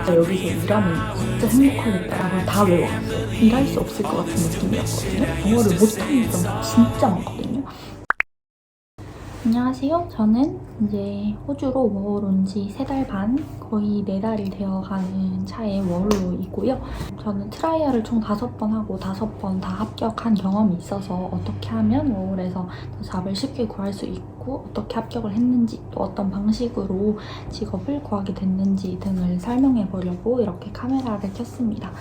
진짜 여기서 일하면 진짜 행복하겠다라고 다 외워갔어요. 일할 수 없을 것 같은 느낌이었거든요. 영어를 못하는 사람 진짜 많거든요. 안녕하세요. 저는 이제 호주로 워홀 온 지 3달 반, 거의 4달이 되어가는 차의 워홀로이고요. 저는 트라이얼을 총 5번 하고 5번 다 합격한 경험이 있어서 어떻게 하면 워홀에서 잡을 쉽게 구할 수 있고 어떻게 합격을 했는지 또 어떤 방식으로 직업을 구하게 됐는지 등을 설명해 보려고 이렇게 카메라를 켰습니다.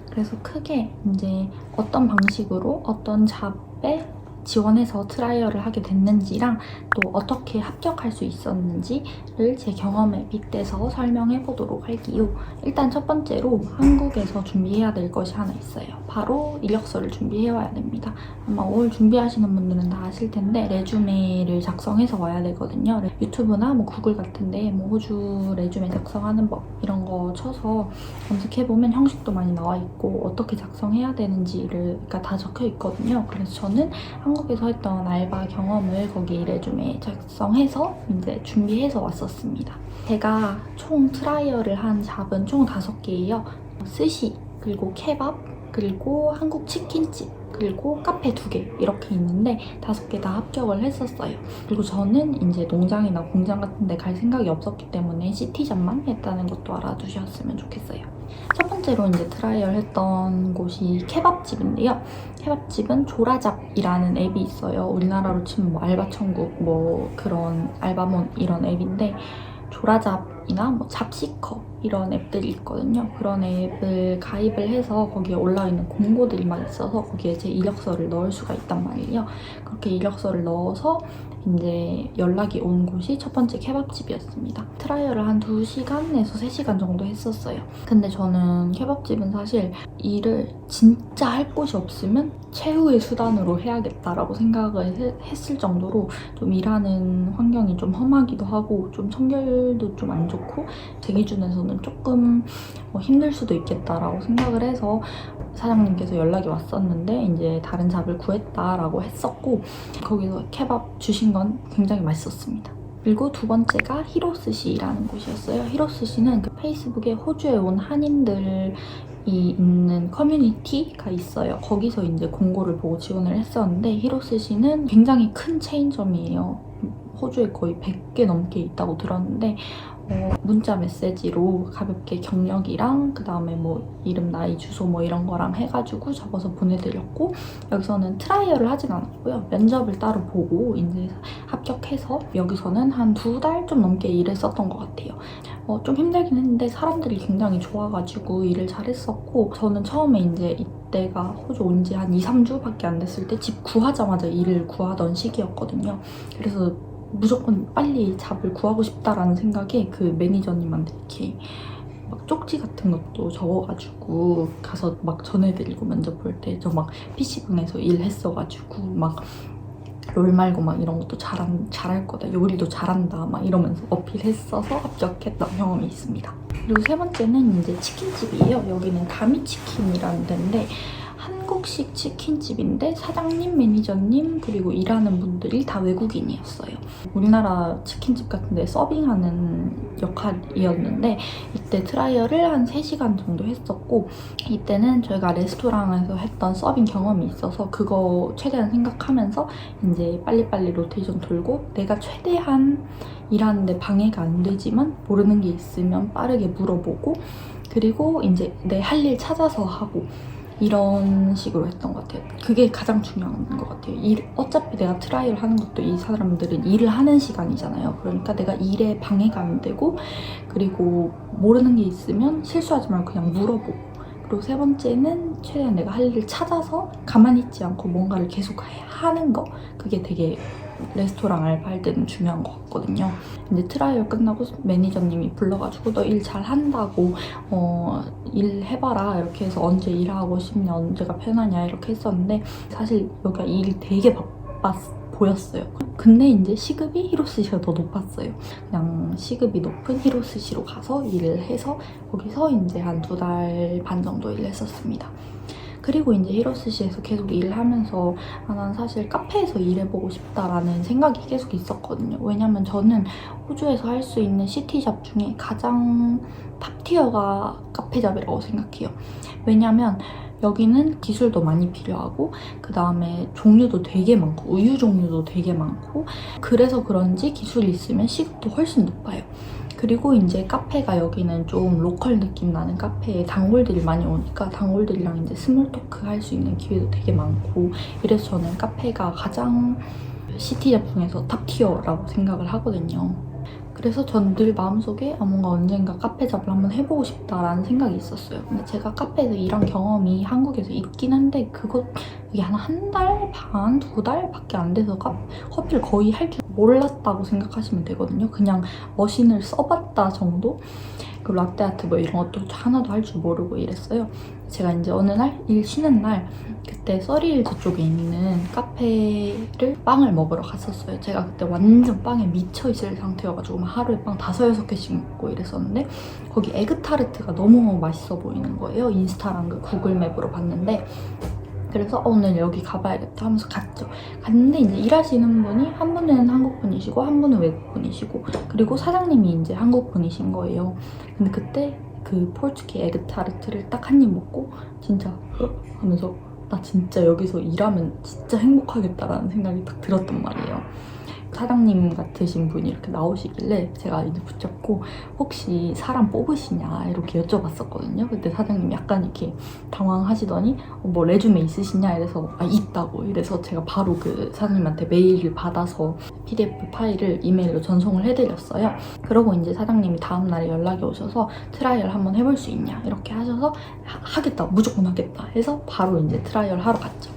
그래서 크게 이제 어떤 방식으로 어떤 잡에 지원해서 트라이얼을 하게 됐는지랑 또 어떻게 합격할 수 있었는지를 제 경험에 빗대서 설명해 보도록 할게요. 일단 첫 번째로 한국에서 준비해야 될 것이 하나 있어요. 바로 이력서를 준비해 와야 됩니다. 아마 올 준비하시는 분들은 다 아실 텐데 레주메를 작성해서 와야 되거든요. 유튜브나 뭐 구글 같은데 뭐 호주 레주메 작성하는 법 이런 거 쳐서 검색해보면 형식도 많이 나와 있고 어떻게 작성해야 되는지를 다 적혀 있거든요. 그래서 저는 한국에서 했던 알바 경험을 거기 레주메에 작성해서 이제 준비해서 왔었습니다. 제가 총 트라이얼을 한 잡은 총 5개예요. 스시, 그리고 케밥, 그리고 한국 치킨집, 그리고 카페 2개 이렇게 있는데 5개 다 합격을 했었어요. 그리고 저는 이제 농장이나 공장 같은 데 갈 생각이 없었기 때문에 시티잡만 했다는 것도 알아두셨으면 좋겠어요. 첫 번째로 이제 트라이얼 했던 곳이 케밥집인데요. 케밥집은 조라잡이라는 앱이 있어요. 우리나라로 치면 뭐 알바천국, 뭐 그런 알바몬 이런 앱인데 조라잡이나 뭐 잡시커 이런 앱들이 있거든요. 그런 앱을 가입을 해서 거기에 올라와 있는 공고들이 막 있어서 거기에 제 이력서를 넣을 수가 있단 말이에요. 그렇게 이력서를 넣어서 이제 연락이 온 곳이 첫 번째 케밥집이었습니다. 트라이얼을 한 2시간에서 3시간 정도 했었어요. 근데 저는 케밥집은 사실 일을 진짜 할 곳이 없으면 최후의 수단으로 해야겠다라고 생각을 했을 정도로 좀 일하는 환경이 좀 험하기도 하고 좀 청결도 좀 안 좋고 제 기준에서는 조금 힘들 수도 있겠다라고 생각을 해서 사장님께서 연락이 왔었는데 이제 다른 잡을 구했다라고 했었고 거기서 케밥 주신 건 굉장히 맛있었습니다. 그리고 두 번째가 히로스시라는 곳이었어요. 히로스시는 그 페이스북에 호주에 온 한인들이 있는 커뮤니티가 있어요. 거기서 이제 공고를 보고 지원을 했었는데 히로스시는 굉장히 큰 체인점이에요. 호주에 거의 100개 넘게 있다고 들었는데 문자 메시지로 가볍게 경력이랑 그 다음에 뭐 이름, 나이, 주소 뭐 이런 거랑 해가지고 적어서 보내드렸고 여기서는 트라이얼을 하진 않았고요. 면접을 따로 보고 이제 합격해서 여기서는 한 2달 좀 넘게 일했었던 것 같아요. 좀 힘들긴 했는데 사람들이 굉장히 좋아가지고 일을 잘했었고 저는 처음에 이제 이때가 호주 온 지 한 2, 3주밖에 안 됐을 때 집 구하자마자 일을 구하던 시기였거든요. 그래서 무조건 빨리 잡을 구하고 싶다라는 생각에 그 매니저님한테 이렇게 막 쪽지 같은 것도 적어가지고 가서 막 전해드리고 면접 볼 때 저 막 PC방에서 일했어가지고 막 롤 말고 막 이런 것도 잘할 거다, 요리도 잘한다 막 이러면서 어필했어서 합격했던 경험이 있습니다. 그리고 세 번째는 이제 치킨집이에요. 여기는 가미치킨이라는 데인데 한국식 치킨집인데 사장님, 매니저님 그리고 일하는 분들이 다 외국인이었어요. 우리나라 치킨집 같은 데 서빙하는 역할이었는데 이때 트라이얼을 한 3시간 정도 했었고 이때는 저희가 레스토랑에서 했던 서빙 경험이 있어서 그거 최대한 생각하면서 이제 빨리빨리 로테이션 돌고 내가 최대한 일하는데 방해가 안 되지만 모르는 게 있으면 빠르게 물어보고 그리고 이제 내 할 일 찾아서 하고 이런 식으로 했던 것 같아요. 그게 가장 중요한 것 같아요. 어차피 내가 트라이얼 하는 것도 이 사람들은 일을 하는 시간이잖아요. 그러니까 내가 일에 방해가 안 되고 그리고 모르는 게 있으면 실수하지 말고 그냥 물어보고 그리고 세 번째는 최대한 내가 할 일을 찾아서 가만히 있지 않고 뭔가를 계속 하는 거 그게 되게 레스토랑 알바할 때는 중요한 것 같거든요. 이제 트라이얼 끝나고 매니저님이 불러가지고 너 일 잘한다고 일 해봐라 이렇게 해서 언제 일하고 싶냐 언제가 편하냐 이렇게 했었는데 사실 여기가 일이 되게 바빴 보였어요. 근데 이제 시급이 히로스시가 더 높았어요. 그냥 시급이 높은 히로스시로 가서 일을 해서 거기서 이제 한 2달 반 정도 일했었습니다. 그리고 이제 히로스시에서 계속 일을 하면서 난 사실 카페에서 일해보고 싶다라는 생각이 계속 있었거든요. 왜냐면 저는 호주에서 할 수 있는 시티잡 중에 가장 탑티어가 카페잡이라고 생각해요. 왜냐면 여기는 기술도 많이 필요하고 그 다음에 종류도 되게 많고 우유 종류도 되게 많고 그래서 그런지 기술이 있으면 시급도 훨씬 높아요. 그리고 이제 카페가 여기는 좀 로컬 느낌 나는 카페에 단골들이 많이 오니까 단골들이랑 이제 스몰 토크 할 수 있는 기회도 되게 많고 이래서 저는 카페가 가장 시티잡 중에서 탑티어라고 생각을 하거든요. 그래서 전 늘 마음속에 뭔가 언젠가 카페 잡을 한번 해보고 싶다라는 생각이 있었어요. 근데 제가 카페에서 일한 경험이 한국에서 있긴 한데 이게 한 달 반, 2달밖에 안 돼서 커피를 거의 할 줄 몰랐다고 생각하시면 되거든요. 그냥 머신을 써봤다 정도? 그 라떼아트 뭐 이런 것도 하나도 할 줄 모르고 이랬어요. 제가 이제 어느 날 일 쉬는 날 그때 서리힐즈 쪽에 있는 카페를 빵을 먹으러 갔었어요. 제가 그때 완전 빵에 미쳐있을 상태여가지고 하루에 빵 5-6개씩 먹고 이랬었는데 거기 에그타르트가 너무 맛있어 보이는 거예요. 인스타랑 그 구글맵으로 봤는데 그래서 오늘 여기 가봐야겠다 하면서 갔죠. 갔는데 이제 일하시는 분이 한 분은 한국 분이시고 한 분은 외국 분이시고 그리고 사장님이 이제 한국 분이신 거예요. 근데 그때 그 포르투기 에그타르트를 딱 한 입 먹고 진짜 하면서 나 진짜 여기서 일하면 진짜 행복하겠다라는 생각이 딱 들었단 말이에요. 사장님 같으신 분이 이렇게 나오시길래 제가 이제 붙잡고 혹시 사람 뽑으시냐 이렇게 여쭤봤었거든요. 그때 사장님이 약간 이렇게 당황하시더니 뭐 레주메 있으시냐 이래서 있다고 이래서 제가 바로 그 사장님한테 메일을 받아서 PDF 파일을 이메일로 전송을 해드렸어요. 그러고 이제 사장님이 다음날에 연락이 오셔서 트라이얼 한번 해볼 수 있냐 이렇게 하셔서 하겠다 무조건 하겠다 해서 바로 이제 트라이얼 하러 갔죠.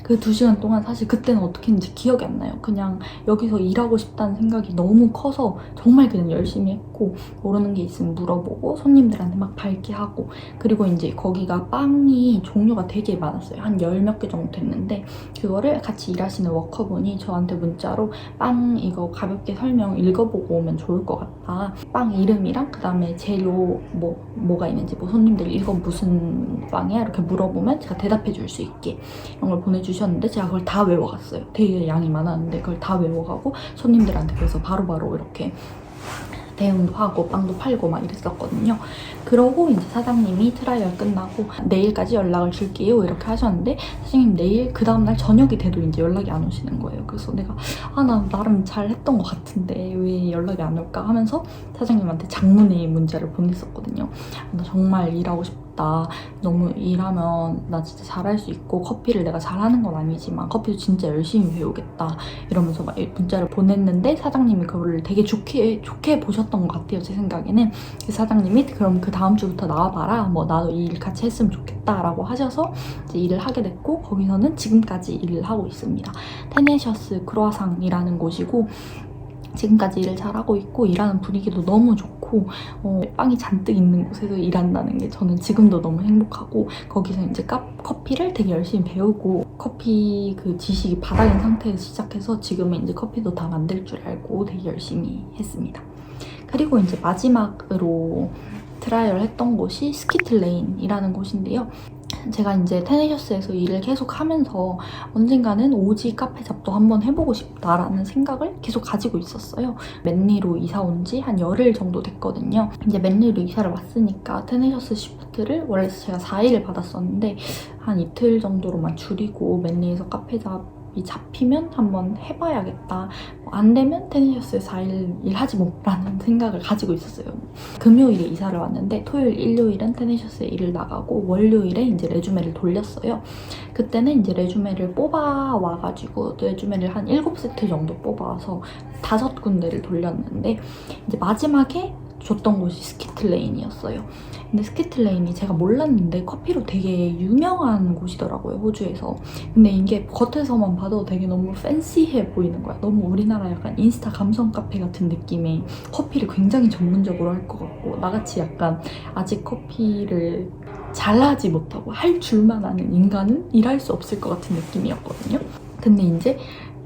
그 2시간 동안 사실 그때는 어떻게 했는지 기억이 안 나요. 그냥 여기서 일하고 싶다는 생각이 너무 커서 정말 그냥 열심히 했고 모르는 게 있으면 물어보고 손님들한테 막 밝게 하고 그리고 이제 거기가 빵이 종류가 되게 많았어요. 한 10몇 개 정도 됐는데 그거를 같이 일하시는 워커분이 저한테 문자로 빵 이거 가볍게 설명 읽어보고 오면 좋을 것 같다. 빵 이름이랑 그 다음에 재료 뭐가 있는지 뭐 손님들 이건 무슨 빵이야? 이렇게 물어보면 제가 대답해 줄 수 있게 이런 걸 보내주셨는데 제가 그걸 다 외워갔어요. 되게 양이 많았는데 그걸 다 외워가고 손님들한테 그래서 바로바로 이렇게 대응도 하고 빵도 팔고 막 이랬었거든요. 그러고 이제 사장님이 트라이얼 끝나고 내일까지 연락을 줄게요 이렇게 하셨는데 사장님 내일 그 다음날 저녁이 돼도 이제 연락이 안 오시는 거예요. 그래서 내가 나 나름 잘 했던 것 같은데 왜 연락이 안 올까 하면서 사장님한테 장문의 문자를 보냈었거든요. 나 정말 일하고 싶다. 너무 일하면 나 진짜 잘할 수 있고 커피를 내가 잘하는 건 아니지만 커피도 진짜 열심히 배우겠다 이러면서 막 문자를 보냈는데 사장님이 그거를 되게 좋게 보셨던 것 같아요. 제 생각에는 사장님이 그럼 그 다음 주부터 나와봐라 뭐 나도 이 일 같이 했으면 좋겠다 라고 하셔서 이제 일을 하게 됐고 거기서는 지금까지 일을 하고 있습니다. 테네셔스 크루아상이라는 곳이고 지금까지 일을 잘하고 있고 일하는 분위기도 너무 좋고 빵이 잔뜩 있는 곳에서 일한다는 게 저는 지금도 너무 행복하고 거기서 이제 커피를 되게 열심히 배우고 커피 그 지식이 바닥인 상태에서 시작해서 지금은 이제 커피도 다 만들 줄 알고 되게 열심히 했습니다. 그리고 이제 마지막으로 트라이얼 했던 곳이 스키틀레인이라는 곳인데요. 제가 이제 테네셔스에서 일을 계속 하면서 언젠가는 오지 카페 잡도 한번 해보고 싶다라는 생각을 계속 가지고 있었어요. 맨리로 이사 온 지 한 열흘 정도 됐거든요. 이제 맨리로 이사를 왔으니까 테네셔스 시프트를 원래 제가 4일을 받았었는데 한 이틀 정도로만 줄이고 맨리에서 카페 잡이 잡히면 한번 해봐야겠다. 안 되면 테네셔스에서 4일 일하지 뭐라는 생각을 가지고 있었어요. 금요일에 이사를 왔는데 토요일, 일요일은 테네셔스에 일을 나가고 월요일에 이제 레주메를 돌렸어요. 그때는 이제 레주메를 뽑아와가지고 레주메를 한 7세트 정도 뽑아와서 5군데를 돌렸는데 이제 마지막에 줬던 곳이 스키틀레인이었어요. 근데 스키틀레인이 제가 몰랐는데 커피로 되게 유명한 곳이더라고요, 호주에서. 근데 이게 겉에서만 봐도 되게 너무 팬시해 보이는 거야. 너무 우리나라 약간 인스타 감성 카페 같은 느낌의 커피를 굉장히 전문적으로 할 것 같고 나같이 약간 아직 커피를 잘하지 못하고 할 줄만 아는 인간은 일할 수 없을 것 같은 느낌이었거든요. 근데 이제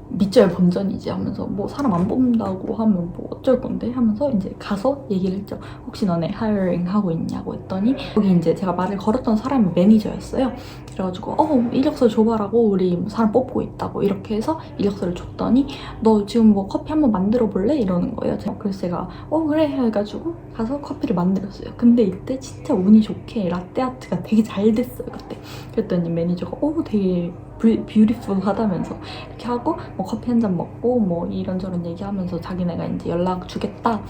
밑절 본전이지 하면서 뭐 사람 안 뽑는다고 하면 뭐 어쩔 건데 하면서 이제 가서 얘기를 했죠. 혹시 너네 하이어링 하고 있냐고 했더니 여기 이제 제가 말을 걸었던 사람이 매니저였어요. 그래가지고 이력서 줘봐라고 우리 뭐 사람 뽑고 있다고 이렇게 해서 이력서를 줬더니 너 지금 뭐 커피 한번 만들어 볼래? 이러는 거예요. 그래서 제가 그래 해가지고 가서 커피를 만들었어요. 근데 이때 진짜 운이 좋게 라떼 아트가 되게 잘 됐어요 그때. 그랬더니 매니저가 되게 뷰티풀 하다면서 이렇게 하고 뭐 커피 한 잔 먹고 뭐 이런저런 얘기하면서 자기네가 이제 연락 주겠다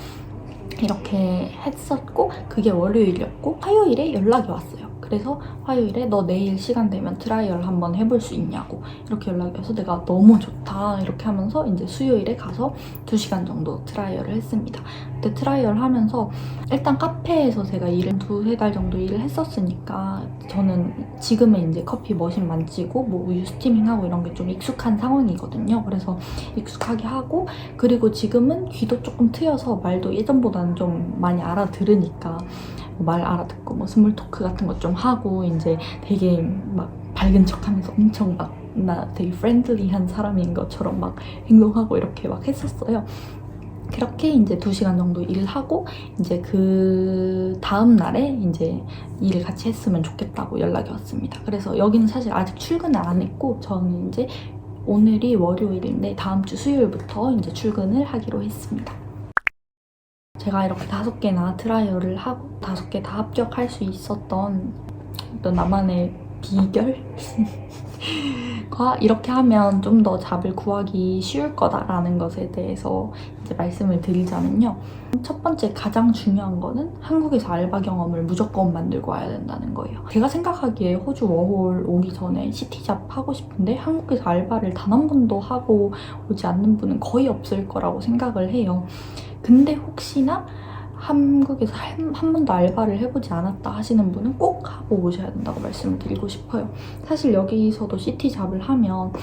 이렇게 했었고, 그게 월요일이었고 화요일에 연락이 왔어요. 그래서 화요일에 너 내일 시간 되면 트라이얼 한번 해볼 수 있냐고 이렇게 연락이 와서 내가 너무 좋다 이렇게 하면서 이제 수요일에 가서 2시간 정도 트라이얼을 했습니다. 그때 트라이얼 하면서 일단 카페에서 제가 일을 2-3달 정도 일을 했었으니까 저는 지금은 이제 커피 머신 만지고 뭐 우유 스티밍하고 이런 게 좀 익숙한 상황이거든요. 그래서 익숙하게 하고, 그리고 지금은 귀도 조금 트여서 말도 예전보다는 좀 많이 알아들으니까 말 알아듣고 뭐 스몰 토크 같은 것 좀 하고 이제 되게 막 밝은 척하면서 엄청 막 나 되게 프렌들리한 사람인 것처럼 막 행동하고 이렇게 막 했었어요. 그렇게 이제 2시간 정도 일을 하고 이제 그 다음 날에 이제 일을 같이 했으면 좋겠다고 연락이 왔습니다. 그래서 여기는 사실 아직 출근을 안 했고 저는 이제 오늘이 월요일인데 다음 주 수요일부터 이제 출근을 하기로 했습니다. 제가 이렇게 5개나 트라이얼을 하고 5개 다 합격할 수 있었던 어떤 나만의 비결? 이렇게 하면 좀 더 잡을 구하기 쉬울 거다라는 것에 대해서 이제 말씀을 드리자면요. 첫 번째 가장 중요한 거는 한국에서 알바 경험을 무조건 만들고 와야 된다는 거예요. 제가 생각하기에 호주 워홀 오기 전에 시티잡 하고 싶은데 한국에서 알바를 단 한 번도 하고 오지 않는 분은 거의 없을 거라고 생각을 해요. 근데 혹시나 한국에서 한 번도 알바를 해보지 않았다 하시는 분은 꼭 하고 오셔야 된다고 말씀을 드리고 싶어요. 사실 여기서도 시티잡을 하면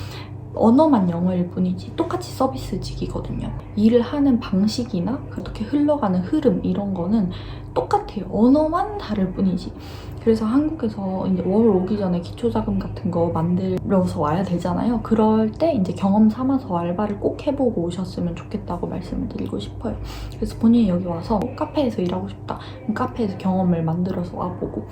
언어만 영어일 뿐이지 똑같이 서비스직이거든요. 일을 하는 방식이나 어떻게 흘러가는 흐름 이런 거는 똑같아요. 언어만 다를 뿐이지. 그래서 한국에서 이제 월 오기 전에 기초자금 같은 거 만들어서 와야 되잖아요. 그럴 때 이제 경험 삼아서 알바를 꼭 해보고 오셨으면 좋겠다고 말씀을 드리고 싶어요. 그래서 본인이 여기 와서 카페에서 일하고 싶다. 그럼 카페에서 경험을 만들어서 와보고,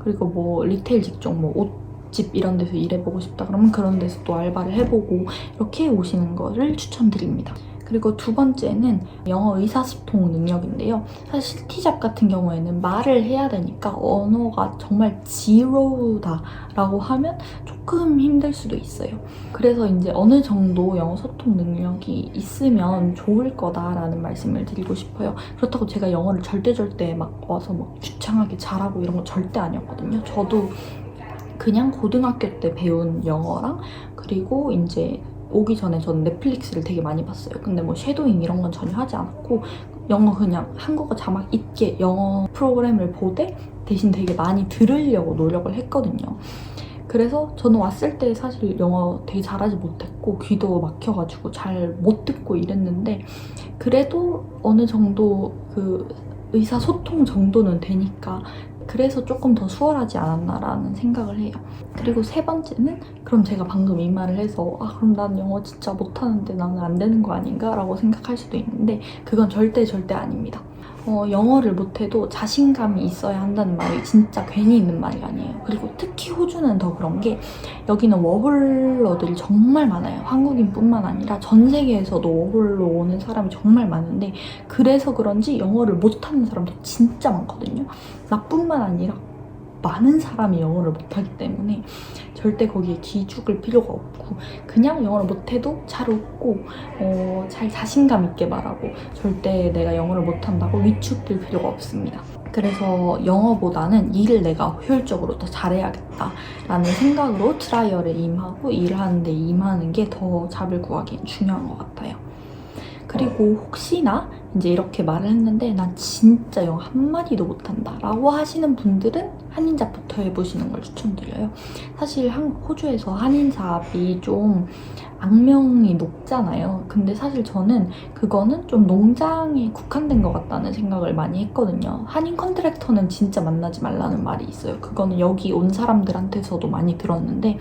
그리고 뭐 리테일 직종 뭐 옷집 이런 데서 일해보고 싶다 그러면 그런 데서 또 알바를 해보고 이렇게 오시는 거를 추천드립니다. 그리고 2번째는 영어 의사소통 능력인데요. 사실 시티잡 같은 경우에는 말을 해야 되니까 언어가 정말 지로다라고 하면 조금 힘들 수도 있어요. 그래서 이제 어느 정도 영어 소통 능력이 있으면 좋을 거다라는 말씀을 드리고 싶어요. 그렇다고 제가 영어를 절대 막 와서 막 유창하게 잘하고 이런 거 절대 아니었거든요. 저도 그냥 고등학교 때 배운 영어랑 그리고 이제 오기 전에 저는 넷플릭스를 되게 많이 봤어요. 근데 뭐 쉐도잉 이런 건 전혀 하지 않았고 영어 그냥 한국어 자막 있게 영어 프로그램을 보되 대신 되게 많이 들으려고 노력을 했거든요. 그래서 저는 왔을 때 사실 영어 되게 잘하지 못했고 귀도 막혀가지고 잘 못 듣고 이랬는데 그래도 어느 정도 그 의사소통 정도는 되니까 그래서 조금 더 수월하지 않았나라는 생각을 해요. 그리고 3번째는 그럼 제가 방금 이 말을 해서 그럼 난 영어 진짜 못하는데 나는 안 되는 거 아닌가? 라고 생각할 수도 있는데 그건 절대 아닙니다. 영어를 못해도 자신감이 있어야 한다는 말이 진짜 괜히 있는 말이 아니에요. 그리고 특히 호주는 더 그런 게 여기는 워홀러들이 정말 많아요. 한국인뿐만 아니라 전 세계에서도 워홀로 오는 사람이 정말 많은데 그래서 그런지 영어를 못하는 사람도 진짜 많거든요. 나뿐만 아니라 많은 사람이 영어를 못하기 때문에 절대 거기에 기죽을 필요가 없고 그냥 영어를 못해도 잘 웃고 잘 자신감 있게 말하고 절대 내가 영어를 못한다고 위축될 필요가 없습니다. 그래서 영어보다는 일을 내가 효율적으로 더 잘해야겠다라는 생각으로 트라이얼에 임하고 일을 하는데 임하는 게 더 잡을 구하기엔 중요한 것 같아요. 그리고 혹시나 이제 이렇게 말을 했는데 난 진짜 영어 한마디도 못한다 라고 하시는 분들은 한인잡부터 해보시는 걸 추천드려요. 사실 호주에서 한인잡이 좀 악명이 높잖아요. 근데 사실 저는 그거는 좀 농장에 국한된 것 같다는 생각을 많이 했거든요. 한인 컨트랙터는 진짜 만나지 말라는 말이 있어요. 그거는 여기 온 사람들한테서도 많이 들었는데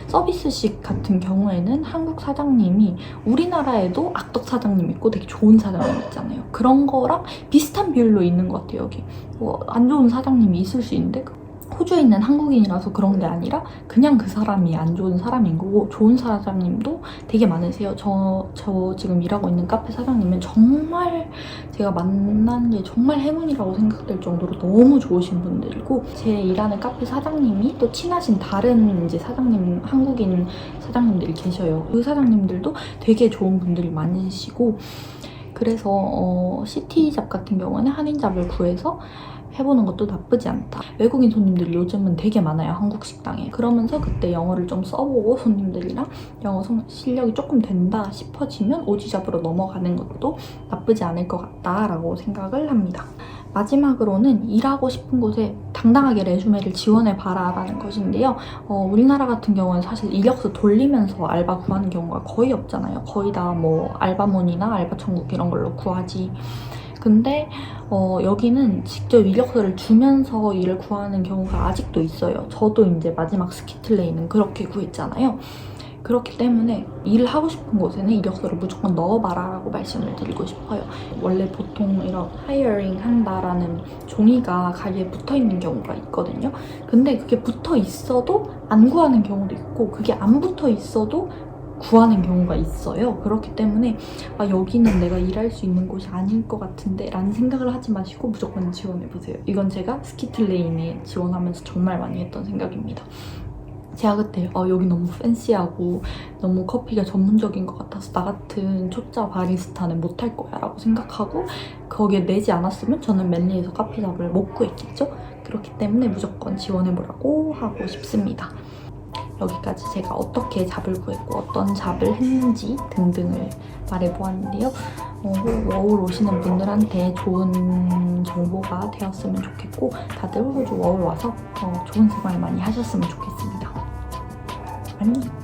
서비스식 같은 경우에는 한국 사장님이 우리나라에도 악덕 사장님 있고 되게 좋은 사장님 있잖아요. 그런 거랑 비슷한 비율로 있는 것 같아요. 여기 안 좋은 사장님이 있을 수 있는데 호주에 있는 한국인이라서 그런 게 아니라 그냥 그 사람이 안 좋은 사람인 거고 좋은 사장님도 되게 많으세요. 저 지금 일하고 있는 카페 사장님은 정말 제가 만난 게 정말 행운이라고 생각될 정도로 너무 좋으신 분들이고 제 일하는 카페 사장님이 또 친하신 다른 이제 사장님, 한국인 사장님들이 계셔요. 그 사장님들도 되게 좋은 분들이 많으시고 그래서 시티잡 같은 경우는 한인잡을 구해서 해보는 것도 나쁘지 않다. 외국인 손님들이 요즘은 되게 많아요. 한국 식당에. 그러면서 그때 영어를 좀 써보고 손님들이랑 영어 실력이 조금 된다 싶어지면 오지잡으로 넘어가는 것도 나쁘지 않을 것 같다라고 생각을 합니다. 마지막으로는 일하고 싶은 곳에 당당하게 레주메를 지원해봐라 라는 것인데요. 우리나라 같은 경우는 사실 이력서 돌리면서 알바 구하는 경우가 거의 없잖아요. 거의 다 뭐 알바몬이나 알바천국 이런 걸로 구하지. 근데 여기는 직접 이력서를 주면서 일을 구하는 경우가 아직도 있어요. 저도 이제 마지막 스키틀레이는 그렇게 구했잖아요. 그렇기 때문에 일을 하고 싶은 곳에는 이력서를 무조건 넣어봐라 라고 말씀을 드리고 싶어요. 원래 보통 이런 하이어링 한다라는 종이가 가게에 붙어있는 경우가 있거든요. 근데 그게 붙어 있어도 안 구하는 경우도 있고 그게 안 붙어 있어도 구하는 경우가 있어요. 그렇기 때문에 여기는 내가 일할 수 있는 곳이 아닐 것 같은데 라는 생각을 하지 마시고 무조건 지원해보세요. 이건 제가 스키틀레인에 지원하면서 정말 많이 했던 생각입니다. 제가 그때 여기 너무 팬시하고 너무 커피가 전문적인 것 같아서 나 같은 초짜 바리스타는 못할 거야 라고 생각하고 거기에 내지 않았으면 저는 맨리에서 카페잡을 못 구했겠죠? 그렇기 때문에 무조건 지원해보라고 하고 싶습니다. 여기까지 제가 어떻게 잡을 구했고 어떤 잡을 했는지 등등을 말해보았는데요. 워홀 오시는 분들한테 좋은 정보가 되었으면 좋겠고 다들 호주 워홀 와서 좋은 생활 많이 하셨으면 좋겠습니다. 안녕!